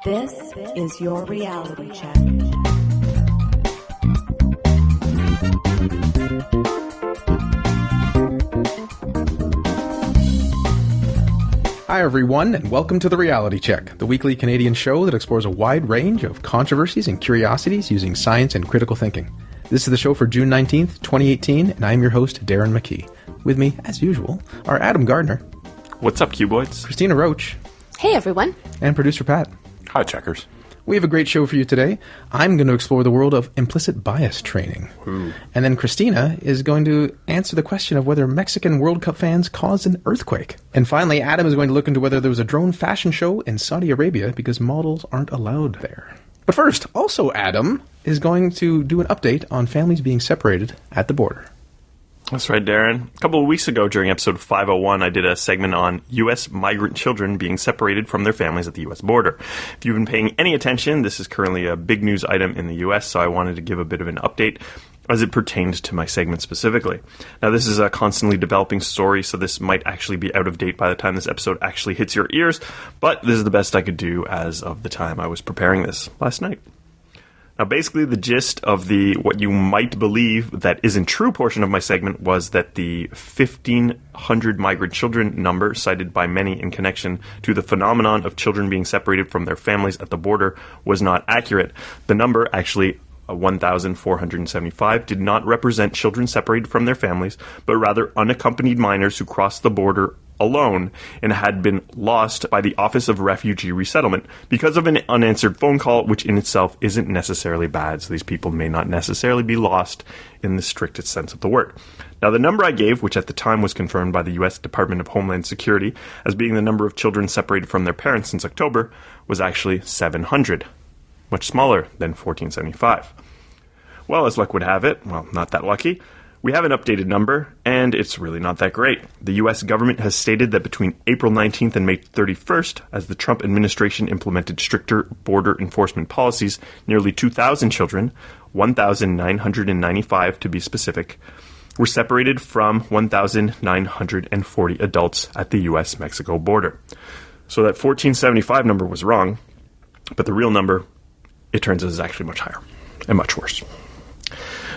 This is your reality check. Hi everyone, and welcome to The Reality Check, the weekly Canadian show that explores a wide range of controversies and curiosities using science and critical thinking. This is the show for June 19th, 2018, and I'm your host, Darren McKee. With me, as usual, are Adam Gardner. What's up, Cuboids? Cristina Roach. Hey everyone. And producer Pat. Hi, checkers. We have a great show for you today. I'm going to explore the world of implicit bias training. Ooh. And then Cristina is going to answer the question of whether Mexican World Cup fans caused an earthquake. And finally, Adam is going to look into whether there was a drone fashion show in Saudi Arabia because models aren't allowed there. But first, also Adam is going to do an update on families being separated at the border. That's right, Darren. A couple of weeks ago during episode 501, I did a segment on U.S. migrant children being separated from their families at the U.S. border. If you've been paying any attention, this is currently a big news item in the U.S., so I wanted to give a bit of an update as it pertains to my segment specifically. Now, this is a constantly developing story, so this might actually be out of date by the time this episode actually hits your ears, but this is the best I could do as of the time I was preparing this last night. Now, basically, the gist of the what you might believe that isn't true portion of my segment was that the 1,500 migrant children number cited by many in connection to the phenomenon of children being separated from their families at the border was not accurate. The number, actually 1,475, did not represent children separated from their families, but rather unaccompanied minors who crossed the border alone and had been lost by the Office of Refugee Resettlement because of an unanswered phone call, which in itself isn't necessarily bad, so these people may not necessarily be lost in the strictest sense of the word. Now, the number I gave, which at the time was confirmed by the U.S. Department of Homeland Security as being the number of children separated from their parents since October, was actually 700, much smaller than 1,475. Well, as luck would have it, well, not that lucky, we have an updated number, and it's really not that great. The U.S. government has stated that between April 19th and May 31st, as the Trump administration implemented stricter border enforcement policies, nearly 2,000 children, 1,995 to be specific, were separated from 1,940 adults at the U.S.-Mexico border. So that 1,475 number was wrong, but the real number, it turns out, is actually much higher and much worse.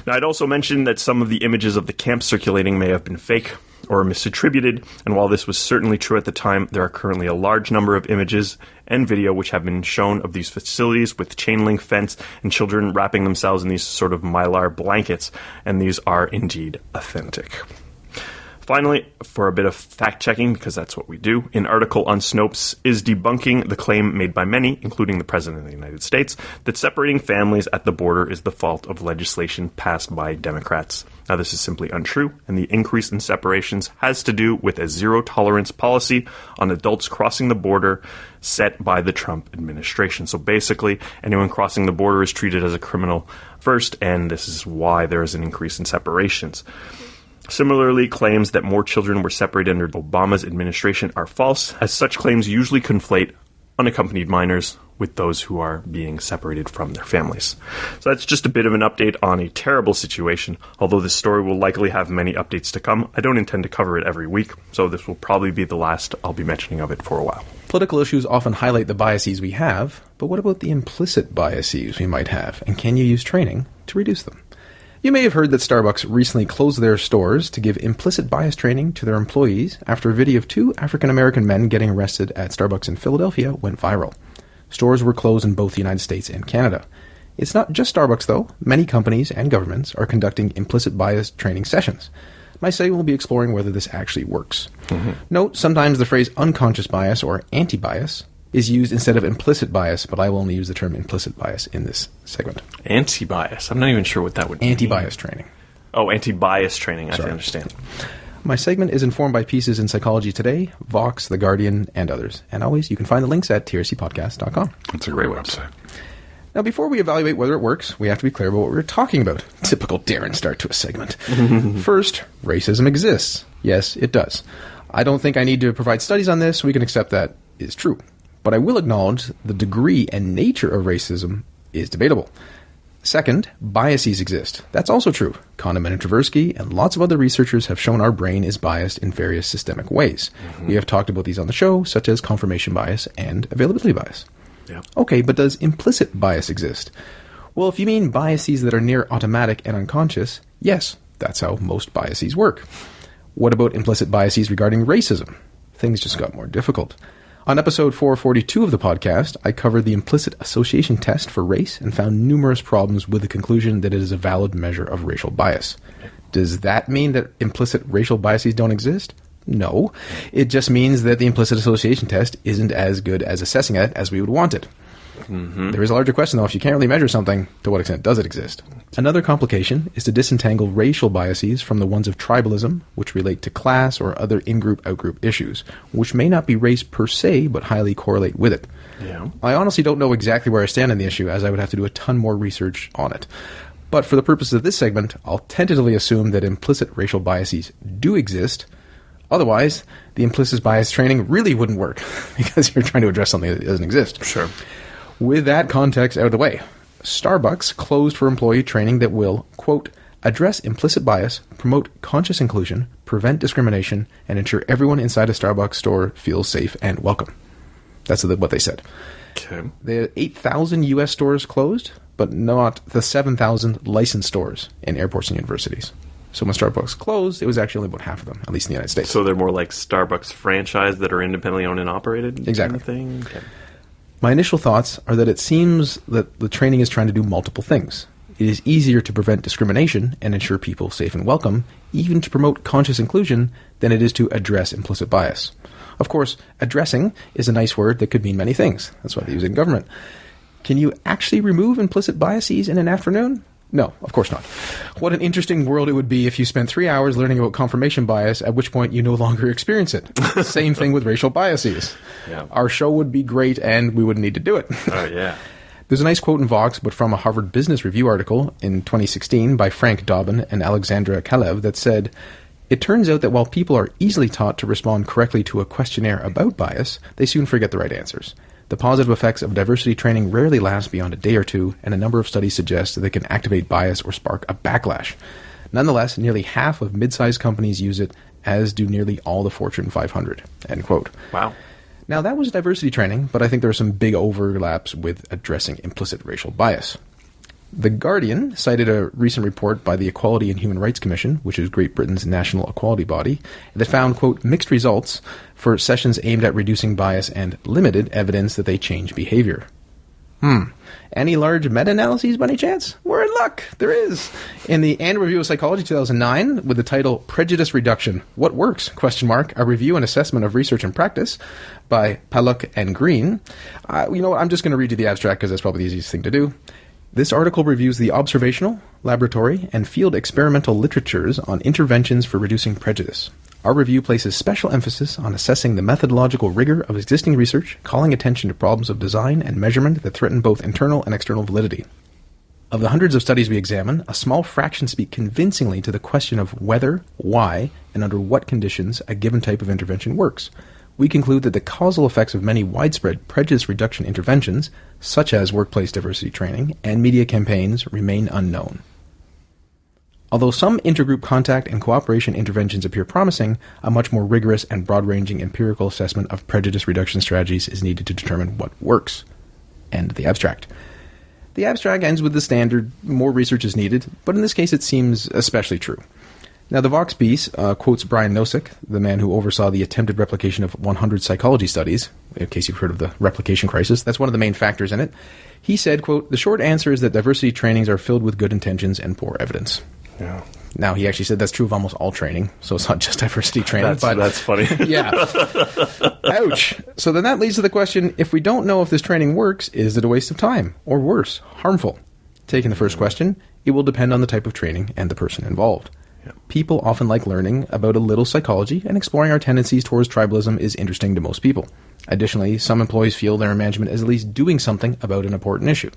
Now, I'd also mentioned that some of the images of the camp circulating may have been fake or misattributed, and while this was certainly true at the time, there are currently a large number of images and video which have been shown of these facilities with chain link fence and children wrapping themselves in these sort of mylar blankets, and these are indeed authentic. Finally, for a bit of fact-checking, because that's what we do, an article on Snopes is debunking the claim made by many, including the President of the United States, that separating families at the border is the fault of legislation passed by Democrats. Now, this is simply untrue, and the increase in separations has to do with a zero-tolerance policy on adults crossing the border set by the Trump administration. So basically, anyone crossing the border is treated as a criminal first, and this is why there is an increase in separations. Similarly, claims that more children were separated under Obama's administration are false, as such claims usually conflate unaccompanied minors with those who are being separated from their families. So that's just a bit of an update on a terrible situation. Although this story will likely have many updates to come, I don't intend to cover it every week, so this will probably be the last I'll be mentioning of it for a while. Political issues often highlight the biases we have, but what about the implicit biases we might have, and can you use training to reduce them? You may have heard that Starbucks recently closed their stores to give implicit bias training to their employees after a video of two African-American men getting arrested at Starbucks in Philadelphia went viral. Stores were closed in both the United States and Canada. It's not just Starbucks, though. Many companies and governments are conducting implicit bias training sessions. My segment will be exploring whether this actually works. Note, sometimes the phrase unconscious bias or anti-bias is used instead of implicit bias, but I will only use the term implicit bias in this segment. Anti-bias? I'm not even sure what that would mean. Anti-bias training. Oh, anti-bias training. Sorry. I understand. My segment is informed by pieces in Psychology Today, Vox, The Guardian, and others. And always, you can find the links at trcpodcast.com. That's a great website. Now, before we evaluate whether it works, we have to be clear about what we're talking about. Typical Darren start to a segment. First, racism exists. Yes, it does. I don't think I need to provide studies on this. We can accept that is true. But I will acknowledge the degree and nature of racism is debatable. Second, biases exist. That's also true. Kahneman and Tversky and lots of other researchers have shown our brain is biased in various systemic ways. We have talked about these on the show, such as confirmation bias and availability bias. Yeah. Okay, but does implicit bias exist? Well, if you mean biases that are near automatic and unconscious, yes, that's how most biases work. What about implicit biases regarding racism? Things just got more difficult. On episode 442 of the podcast, I covered the implicit association test for race and found numerous problems with the conclusion that it is a valid measure of racial bias. Does that mean that implicit racial biases don't exist? No. It just means that the implicit association test isn't as good as assessing it as we would want it. There is a larger question, though. If you can't really measure something, to what extent does it exist? Another complication is to disentangle racial biases from the ones of tribalism, which relate to class or other in-group, out-group issues, which may not be race per se, but highly correlate with it. Yeah. I honestly don't know exactly where I stand on the issue, as I would have to do a ton more research on it. But for the purposes of this segment, I'll tentatively assume that implicit racial biases do exist. Otherwise, the implicit bias training really wouldn't work, because you're trying to address something that doesn't exist. Sure. With that context out of the way, Starbucks closed for employee training that will, quote, address implicit bias, promote conscious inclusion, prevent discrimination, and ensure everyone inside a Starbucks store feels safe and welcome. That's what they said. Okay. The 8,000 U.S. stores closed, but not the 7,000 licensed stores in airports and universities. So when Starbucks closed, it was actually only about half of them, at least in the United States. So they're more like Starbucks franchise that are independently owned and operated? Exactly. Kind of thing? Okay. My initial thoughts are that it seems that the training is trying to do multiple things. It is easier to prevent discrimination and ensure people safe and welcome, even to promote conscious inclusion, than it is to address implicit bias. Of course, addressing is a nice word that could mean many things. That's why they use it in government. Can you actually remove implicit biases in an afternoon? No, of course not. What an interesting world it would be if you spent 3 hours learning about confirmation bias, at which point you no longer experience it. Same thing with racial biases. Yeah. Our show would be great and we wouldn't need to do it. Oh, yeah. There's a nice quote in Vox, but from a Harvard Business Review article in 2016 by Frank Dobbin and Alexandra Kalev that said, it turns out that while people are easily taught to respond correctly to a questionnaire about bias, they soon forget the right answers. The positive effects of diversity training rarely last beyond a day or two, and a number of studies suggest that they can activate bias or spark a backlash. Nonetheless, nearly half of mid-sized companies use it, as do nearly all the Fortune 500. End quote. Wow. Now, that was diversity training, but I think there are some big overlaps with addressing implicit racial bias. The Guardian cited a recent report by the Equality and Human Rights Commission, which is Great Britain's national equality body, that found, quote, mixed results for sessions aimed at reducing bias and limited evidence that they change behavior. Any large meta-analyses by any chance? We're in luck. There is. In the Annual Review of Psychology 2009, with the title Prejudice Reduction, What Works? A review and assessment of research and practice by Paluk and Green. You know what? I'm just going to read you the abstract because that's probably the easiest thing to do. This article reviews the observational, laboratory, and field experimental literatures on interventions for reducing prejudice. Our review places special emphasis on assessing the methodological rigor of existing research, calling attention to problems of design and measurement that threaten both internal and external validity. Of the hundreds of studies we examine, a small fraction speak convincingly to the question of whether, why, and under what conditions a given type of intervention works. We conclude that the causal effects of many widespread prejudice reduction interventions, such as workplace diversity training and media campaigns, remain unknown. Although some intergroup contact and cooperation interventions appear promising, a much more rigorous and broad-ranging empirical assessment of prejudice reduction strategies is needed to determine what works. End the abstract. The abstract ends with the standard, more research is needed, but in this case it seems especially true. Now, the Vox piece quotes Brian Nosek, the man who oversaw the attempted replication of 100 psychology studies, in case you've heard of the replication crisis. That's one of the main factors in it. He said, quote, the short answer is that diversity trainings are filled with good intentions and poor evidence. Yeah. Now, he actually said that's true of almost all training, so it's not just diversity training. That's funny. Yeah. Ouch. So then that leads to the question, if we don't know if this training works, is it a waste of time? Or worse, harmful? Taking the first question, it will depend on the type of training and the person involved. People often like learning about a little psychology, and exploring our tendencies towards tribalism is interesting to most people. Additionally, some employees feel their management is at least doing something about an important issue.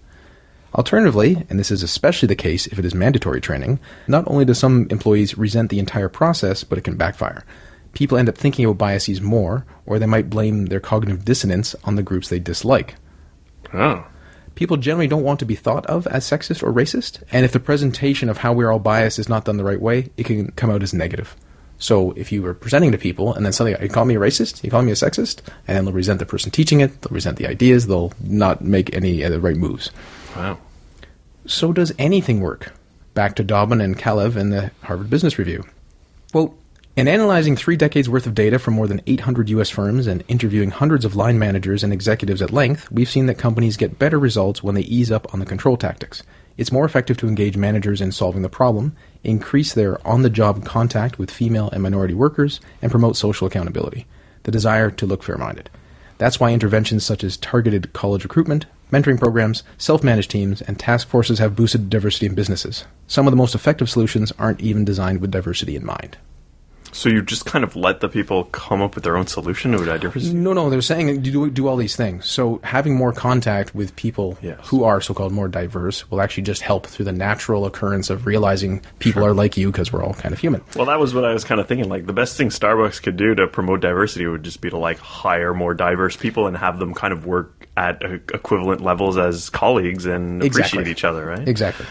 Alternatively, and this is especially the case if it is mandatory training, not only do some employees resent the entire process, but it can backfire. People end up thinking about biases more, or they might blame their cognitive dissonance on the groups they dislike. Oh. People generally don't want to be thought of as sexist or racist, and if the presentation of how we're all biased is not done the right way, it can come out as negative. So if you were presenting to people and then suddenly, you call me a racist, you call me a sexist, and then they'll resent the person teaching it, they'll resent the ideas, they'll not make any of the right moves. Wow. So does anything work? Back to Dobbin and Kalev in the Harvard Business Review. Quote, in analyzing 3 decades worth of data from more than 800 U.S. firms and interviewing hundreds of line managers and executives at length, we've seen that companies get better results when they ease up on the control tactics. It's more effective to engage managers in solving the problem, increase their on-the-job contact with female and minority workers, and promote social accountability, the desire to look fair-minded. That's why interventions such as targeted college recruitment, mentoring programs, self-managed teams, and task forces have boosted diversity in businesses. Some of the most effective solutions aren't even designed with diversity in mind. So you just kind of let the people come up with their own solution to diversity? No, they're saying do all these things. So having more contact with people who are so-called more diverse will actually just help through the natural occurrence of realizing people are like you because we're all kind of human. Well, that was what I was kind of thinking. Like, the best thing Starbucks could do to promote diversity would just be to, like, hire more diverse people and have them kind of work at equivalent levels as colleagues and appreciate each other, right? Exactly.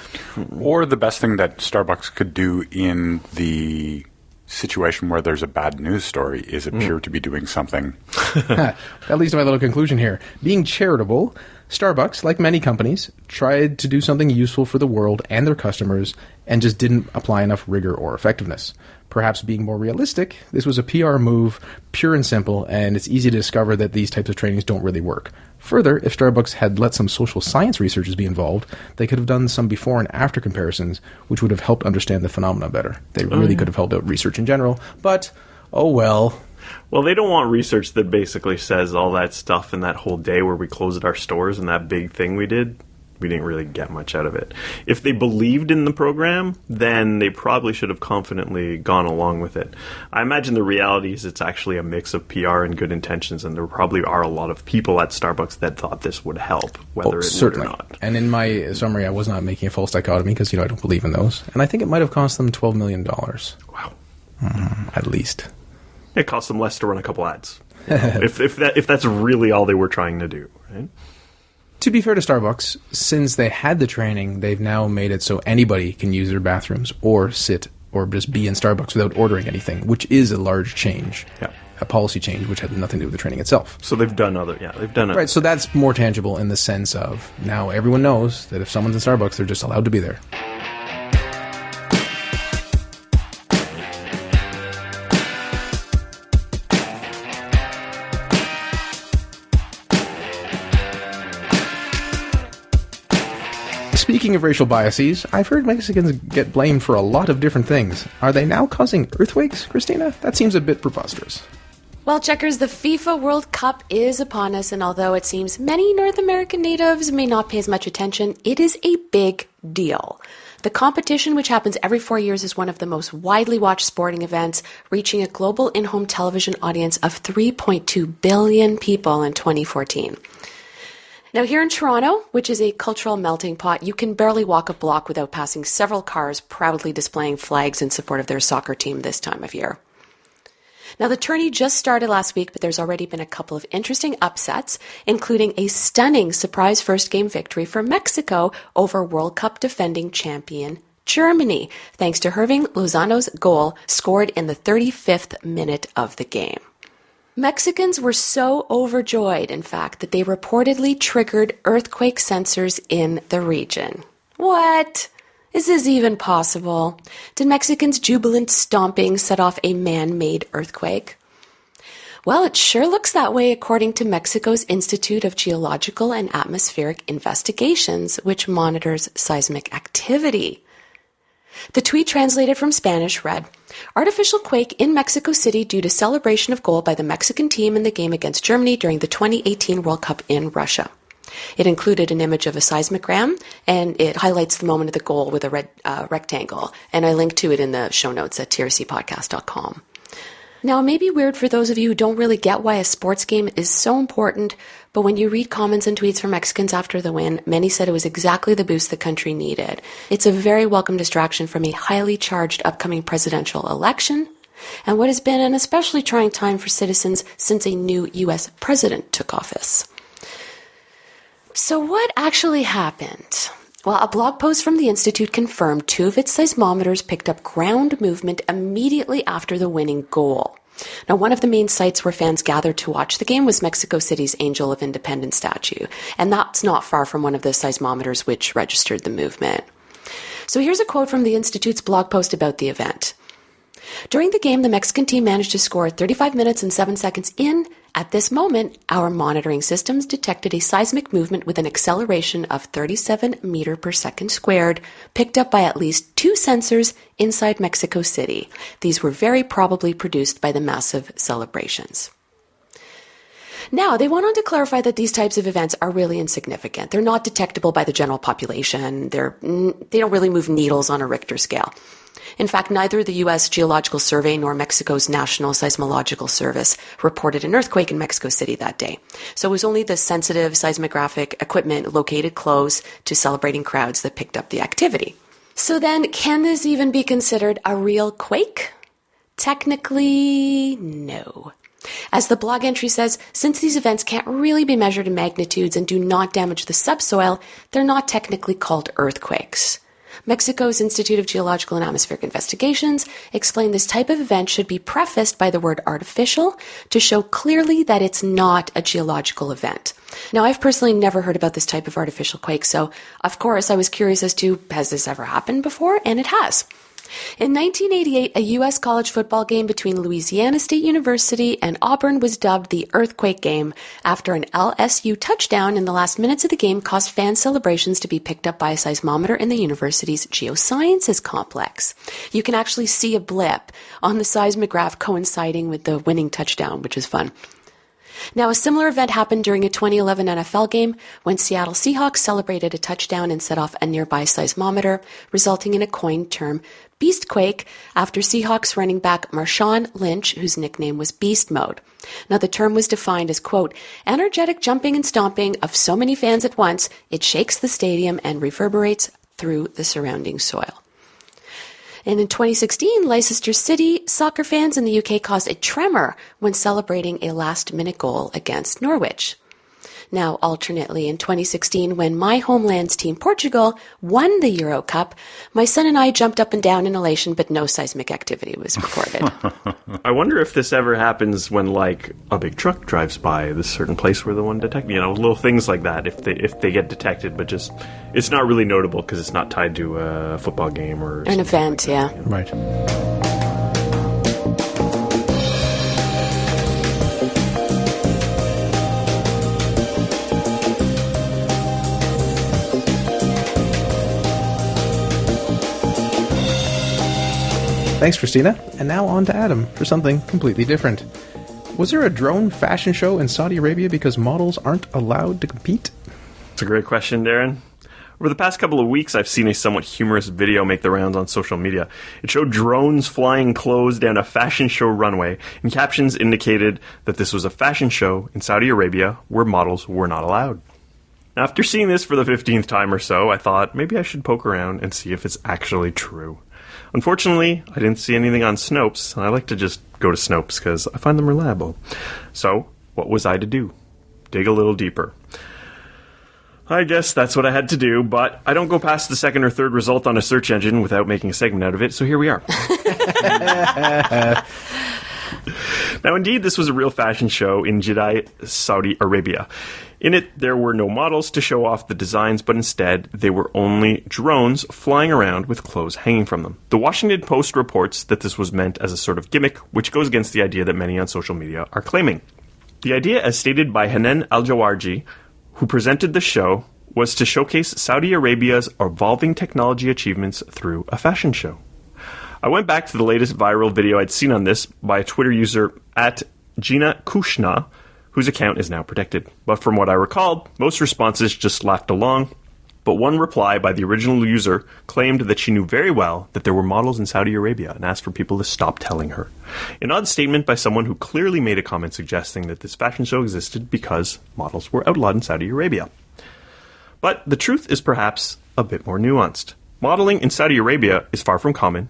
Or the best thing that Starbucks could do in the situation where there's a bad news story is appear to be doing something. That leads to my little conclusion here. Being charitable, Starbucks, like many companies, tried to do something useful for the world and their customers and just didn't apply enough rigor or effectiveness. Perhaps being more realistic, this was a PR move, pure and simple, and it's easy to discover that these types of trainings don't really work. Further, if Starbucks had let some social science researchers be involved, they could have done some before and after comparisons, which would have helped understand the phenomena better. They really could have helped out research in general, but, oh well. Well, they don't want research that basically says all that stuff in that whole day where we closed our stores and that big thing we did. We didn't really get much out of it. If they believed in the program, then they probably should have confidently gone along with it. I imagine the reality is it's actually a mix of PR and good intentions, and there probably are a lot of people at Starbucks that thought this would help, whether it would or not. And in my summary, I was not making a false dichotomy because, I don't believe in those. And I think it might have cost them $12 million. Wow. At least. It cost them less to run a couple ads. if that's really all they were trying to do, right? To be fair to Starbucks, since they had the training, they've now made it so anybody can use their bathrooms or sit or just be in Starbucks without ordering anything, which is a large change. Yeah. A policy change, which had nothing to do with the training itself. So they've done it. Right, so that's more tangible in the sense of now everyone knows that if someone's in Starbucks, they're just allowed to be there. Speaking of racial biases, I've heard Mexicans get blamed for a lot of different things. Are they now causing earthquakes, Cristina? That seems a bit preposterous. Well, checkers, the FIFA World Cup is upon us, and although it seems many North American natives may not pay as much attention, it is a big deal. The competition, which happens every 4 years, is one of the most widely watched sporting events, reaching a global in-home television audience of 3.2 billion people in 2014. Now, here in Toronto, which is a cultural melting pot, you can barely walk a block without passing several cars proudly displaying flags in support of their soccer team this time of year. Now, the tourney just started last week, but there's already been a couple of interesting upsets, including a stunning surprise first-game victory for Mexico over World Cup defending champion Germany, thanks to Hirving Lozano's goal scored in the 35th minute of the game. Mexicans were so overjoyed, in fact, that they reportedly triggered earthquake sensors in the region. What? Is this even possible? Did Mexicans' jubilant stomping set off a man-made earthquake? Well, it sure looks that way according to Mexico's Institute of Geological and Atmospheric Investigations, which monitors seismic activity. The tweet translated from Spanish read, "Artificial quake in Mexico City due to celebration of goal by the Mexican team in the game against Germany during the 2018 World Cup in Russia." It included an image of a seismogram, and it highlights the moment of the goal with a red rectangle. And I link to it in the show notes at trcpodcast.com. Now, it may be weird for those of you who don't really get why a sports game is so important, but when you read comments and tweets from Mexicans after the win, many said it was exactly the boost the country needed. It's a very welcome distraction from a highly charged upcoming presidential election, and what has been an especially trying time for citizens since a new U.S. president took office. So what actually happened? Well, a blog post from the Institute confirmed 2 of its seismometers picked up ground movement immediately after the winning goal. Now, one of the main sites where fans gathered to watch the game was Mexico City's Angel of Independence statue, and that's not far from one of the seismometers which registered the movement. So here's a quote from the Institute's blog post about the event. During the game, the Mexican team managed to score 35 minutes and 7 seconds in. At this moment, our monitoring systems detected a seismic movement with an acceleration of 37 meter per second squared, picked up by at least 2 sensors inside Mexico City. These were very probably produced by the massive celebrations. Now, they went on to clarify that these types of events are really insignificant. They're not detectable by the general population. They don't really move needles on a Richter scale. In fact, neither the U.S. Geological Survey nor Mexico's National Seismological Service reported an earthquake in Mexico City that day. So it was only the sensitive seismographic equipment located close to celebrating crowds that picked up the activity. So then, can this even be considered a real quake? Technically, no. As the blog entry says, since these events can't really be measured in magnitudes and do not damage the subsoil, they're not technically called earthquakes. Mexico's Institute of Geological and Atmospheric Investigations explained this type of event should be prefaced by the word artificial to show clearly that it's not a geological event. Now, I've personally never heard about this type of artificial quake, so of course I was curious as to, has this ever happened before? And it has. In 1988, a U.S. college football game between Louisiana State University and Auburn was dubbed the Earthquake Game after an LSU touchdown in the last minutes of the game caused fan celebrations to be picked up by a seismometer in the university's geosciences complex. You can actually see a blip on the seismograph coinciding with the winning touchdown, which is fun. Now, a similar event happened during a 2011 NFL game when Seattle Seahawks celebrated a touchdown and set off a nearby seismometer, resulting in a coined term, Beastquake, after Seahawks running back Marshawn Lynch, whose nickname was Beast Mode. Now, the term was defined as, quote, energetic jumping and stomping of so many fans at once, it shakes the stadium and reverberates through the surrounding soil. And in 2016, Leicester City soccer fans in the UK caused a tremor when celebrating a last-minute goal against Norwich. Now, alternately, in 2016, when my homeland's team Portugal won the Euro Cup, my son and I jumped up and down in elation, but no seismic activity was recorded. I wonder if this ever happens when, like, a big truck drives by this certain place where the one detected, little things like that, if they get detected, but just, it's not really notable because it's not tied to a football game or an event, like that, yeah. Right. Thanks, Cristina. And now on to Adam for something completely different. Was there a drone fashion show in Saudi Arabia because models aren't allowed to compete? It's a great question, Darren. Over the past couple of weeks, I've seen a somewhat humorous video make the rounds on social media. It showed drones flying clothes down a fashion show runway, and captions indicated that this was a fashion show in Saudi Arabia where models were not allowed. Now, after seeing this for the 15th time or so, I thought maybe I should poke around and see if it's actually true. Unfortunately, I didn't see anything on Snopes, and I like to just go to Snopes because I find them reliable. So, what was I to do? Dig a little deeper. I guess that's what I had to do, but I don't go past the second or third result on a search engine without making a segment out of it, so here we are. Now, indeed, this was a real fashion show in Jeddah, Saudi Arabia. In it, there were no models to show off the designs, but instead, they were only drones flying around with clothes hanging from them. The Washington Post reports that this was meant as a sort of gimmick, which goes against the idea that many on social media are claiming. The idea, as stated by Hanan Al-Jawarji, who presented the show, was to showcase Saudi Arabia's evolving technology achievements through a fashion show. I went back to the latest viral video I'd seen on this by a Twitter user at Gina Kushna, whose account is now protected. But from what I recalled, most responses just laughed along, but one reply by the original user claimed that she knew very well that there were models in Saudi Arabia and asked for people to stop telling her. An odd statement by someone who clearly made a comment suggesting that this fashion show existed because models were outlawed in Saudi Arabia. But the truth is perhaps a bit more nuanced. Modeling in Saudi Arabia is far from common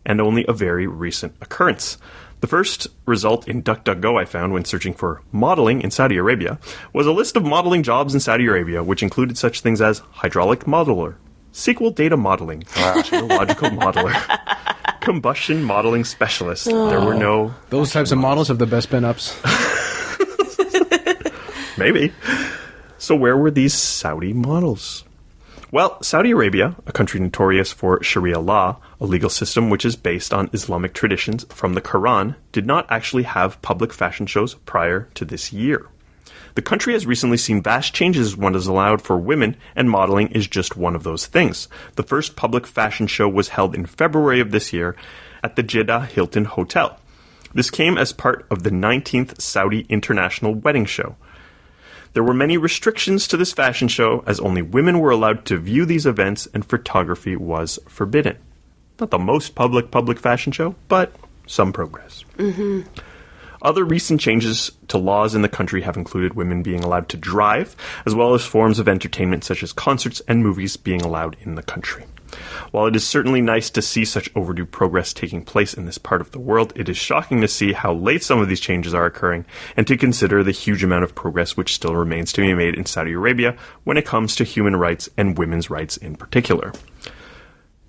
and only a very recent occurrence. The first result in DuckDuckGo I found when searching for modeling in Saudi Arabia was a list of modeling jobs in Saudi Arabia, which included such things as hydraulic modeler, SQL data modeling, geological modeler, combustion modeling specialist. There were no... Those types of models have the best pin-ups. Maybe. So where were these Saudi models? Well, Saudi Arabia, a country notorious for Sharia law, a legal system which is based on Islamic traditions from the Quran, did not actually have public fashion shows prior to this year. The country has recently seen vast changes in what is allowed for women, and modeling is just one of those things. The first public fashion show was held in February of this year at the Jeddah Hilton Hotel. This came as part of the 19th Saudi International Wedding Show. There were many restrictions to this fashion show, as only women were allowed to view these events and photography was forbidden. Not the most public fashion show, but some progress. Mm-hmm. Other recent changes to laws in the country have included women being allowed to drive, as well as forms of entertainment such as concerts and movies being allowed in the country. While it is certainly nice to see such overdue progress taking place in this part of the world, it is shocking to see how late some of these changes are occurring and to consider the huge amount of progress which still remains to be made in Saudi Arabia when it comes to human rights and women's rights in particular.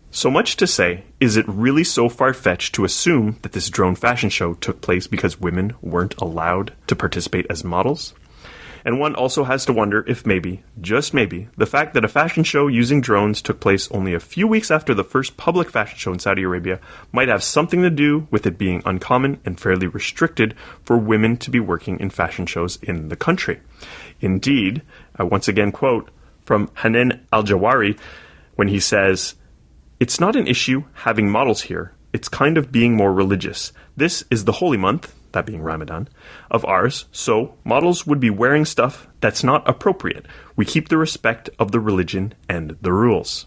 So much to say, is it really so far-fetched to assume that this drone fashion show took place because women weren't allowed to participate as models? And one also has to wonder if maybe, just maybe, the fact that a fashion show using drones took place only a few weeks after the first public fashion show in Saudi Arabia might have something to do with it being uncommon and fairly restricted for women to be working in fashion shows in the country. Indeed, I once again quote from Hanan Al-Jawari when he says, "It's not an issue having models here. It's kind of being more religious. This is the holy month," that being Ramadan, "of ours, so models would be wearing stuff that's not appropriate. We keep the respect of the religion and the rules."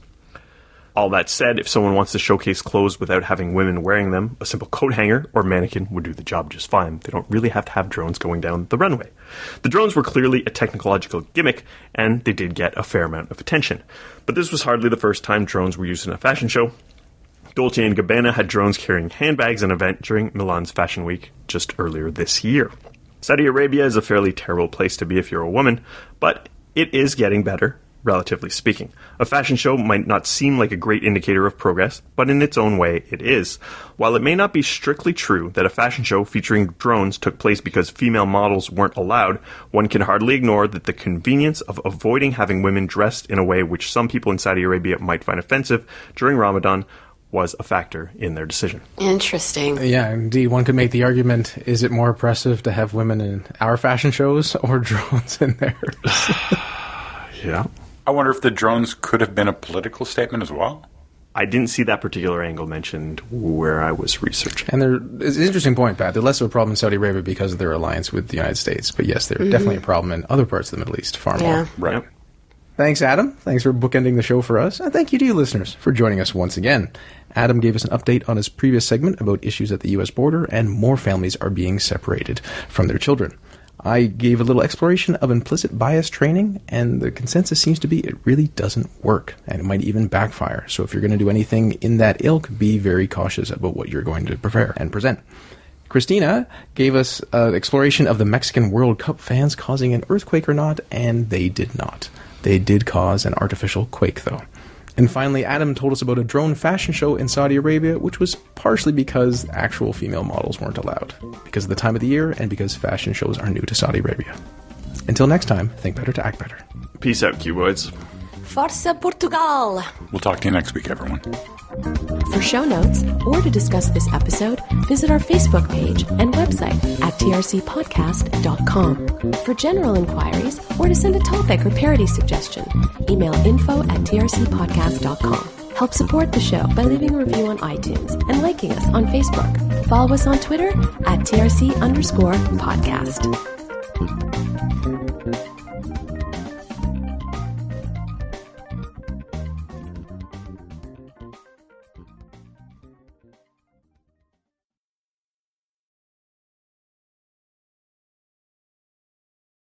All that said, if someone wants to showcase clothes without having women wearing them, a simple coat hanger or mannequin would do the job just fine. They don't really have to have drones going down the runway. The drones were clearly a technological gimmick, and they did get a fair amount of attention. But this was hardly the first time drones were used in a fashion show. Dolce & Gabbana had drones carrying handbags at an event during Milan's Fashion Week just earlier this year. Saudi Arabia is a fairly terrible place to be if you're a woman, but it is getting better, relatively speaking. A fashion show might not seem like a great indicator of progress, but in its own way it is. While it may not be strictly true that a fashion show featuring drones took place because female models weren't allowed, one can hardly ignore that the convenience of avoiding having women dressed in a way which some people in Saudi Arabia might find offensive during Ramadan was a factor in their decision. Interesting. Yeah, indeed. One could make the argument, is it more oppressive to have women in our fashion shows or drones in theirs? Yeah. I wonder if the drones could have been a political statement as well. I didn't see that particular angle mentioned where I was researching. And it's an interesting point, Pat. They're less of a problem in Saudi Arabia because of their alliance with the United States. But yes, they're definitely a problem in other parts of the Middle East, far more. Right. Yep. Thanks, Adam. Thanks for bookending the show for us. And thank you to you, listeners, for joining us once again. Adam gave us an update on his previous segment about issues at the U.S. border, and more families are being separated from their children. I gave a little exploration of implicit bias training, and the consensus seems to be it really doesn't work, and it might even backfire. So if you're going to do anything in that ilk, be very cautious about what you're going to prepare and present. Cristina gave us an exploration of the Mexican World Cup fans causing an earthquake or not, and they did not. They did cause an artificial quake, though. And finally, Adam told us about a drone fashion show in Saudi Arabia, which was partially because actual female models weren't allowed, because of the time of the year and because fashion shows are new to Saudi Arabia. Until next time, think better to act better. Peace out, Cuboids. Forza Portugal! We'll talk to you next week, everyone. For show notes or to discuss this episode, visit our Facebook page and website at trcpodcast.com. For general inquiries or to send a topic or parody suggestion, email info@trcpodcast.com. Help support the show by leaving a review on iTunes and liking us on Facebook. Follow us on Twitter at @TRC_podcast.